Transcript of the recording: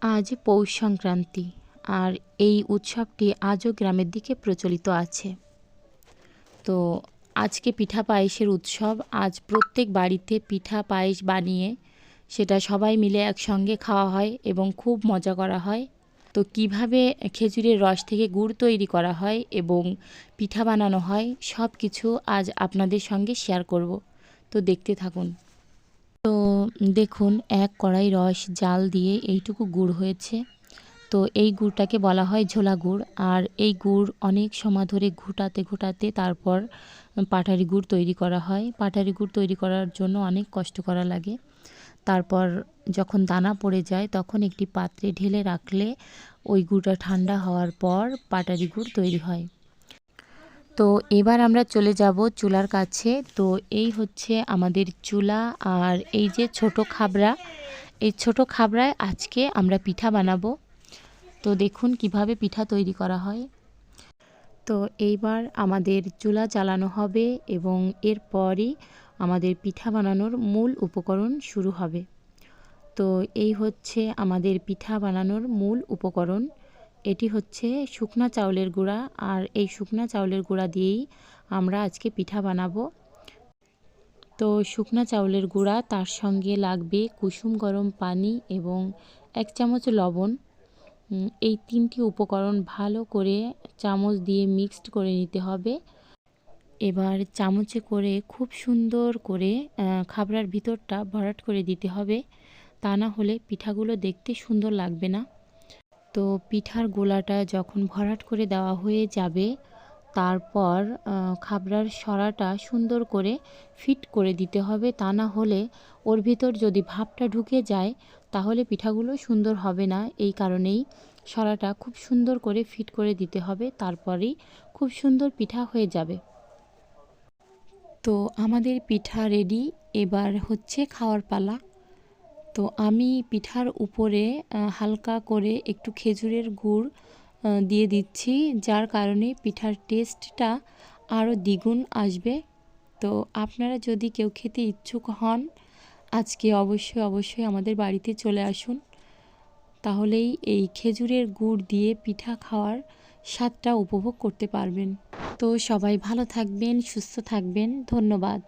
আজ পৌষ সংক্রান্তি, আর এই উৎসবটি আজও গ্রামের দিকে প্রচলিত আছে। তো আজকে পিঠা পায়েসের উৎসব। আজ প্রত্যেক বাড়িতে পিঠা পায়েস বানিয়ে সেটা সবাই মিলে একসঙ্গে খাওয়া হয় এবং খুব মজা করা হয়। তো কিভাবে খেজুরের রস থেকে গুড় তৈরি করা হয় এবং পিঠা বানানো হয়, সব কিছু আজ আপনাদের সঙ্গে শেয়ার করব। তো দেখতে থাকুন। তো দেখুন, এক কড়াই রস জাল দিয়ে এইটুকু গুড় হয়েছে। তো এই গুড়টাকে বলা হয় ঝোলা গুড়। আর এই গুড় অনেক সময় ধরে ঘোটাতে তারপর পাটারি গুড় তৈরি করা হয়। পাটারি গুড় তৈরি করার জন্য অনেক কষ্ট করা লাগে। তারপর যখন দানা পড়ে যায় তখন একটি পাত্রে ঢেলে রাখলে ওই গুড়টা ঠান্ডা হওয়ার পর পাটারি গুড় তৈরি হয়। তো এবার আমরা চলে যাব চুলার কাছে। তো এই হচ্ছে আমাদের চুলা, আর এই যে ছোট খাবরা, এই ছোট খাবরায় আজকে আমরা পিঠা বানাবো। তো দেখুন কিভাবে পিঠা তৈরি করা হয়। তো এইবার আমাদের চুলা জ্বালানো হবে এবং এরপরই আমাদের পিঠা বানানোর মূল উপকরণ শুরু হবে। তো এই হচ্ছে আমাদের পিঠা বানানোর মূল উপকরণ। এটি হচ্ছে শুকনা চাউলের গুঁড়া, আর এই শুকনা চাউলের গুঁড়া দিয়েই আমরা আজকে পিঠা বানাবো। তো শুকনা চাউলের গুঁড়া, তার সঙ্গে লাগবে কুসুম গরম পানি এবং 1 চামচ লবণ। এই 3টি উপকরণ ভালো করে চামচ দিয়ে মিক্সড করে নিতে হবে। এবার চামচে করে খুব সুন্দর করে খাবরার ভিতরটা ভরাট করে দিতে হবে, তা না হলে পিঠাগুলো দেখতে সুন্দর লাগবে না। তো পিঠার গোলাটা যখন ভরাট করে দেওয়া হয়ে যাবে, তারপর খাবরার সরাটা সুন্দর করে ফিট করে দিতে হবে, তা না হলে ওর ভিতর যদি ভাপটা ঢুকে যায় তাহলে পিঠাগুলো সুন্দর হবে না। এই কারণেই সরাটা খুব সুন্দর করে ফিট করে দিতে হবে, তারপরেই খুব সুন্দর পিঠা হয়ে যাবে। তো আমাদের পিঠা রেডি, এবার হচ্ছে খাওয়ার পালা। তো আমি পিঠার উপরে হালকা করে একটু খেজুরের গুড় দিয়ে দিচ্ছি, যার কারণে পিঠার টেস্টটা আরও দ্বিগুণ আসবে। তো আপনারা যদি কেউ খেতে ইচ্ছুক হন, আজকে অবশ্যই আমাদের বাড়িতে চলে আসুন, তাহলেই এই খেজুরের গুড় দিয়ে পিঠা খাওয়ার স্বাদটা উপভোগ করতে পারবেন। তো সবাই ভালো থাকবেন, সুস্থ থাকবেন। ধন্যবাদ।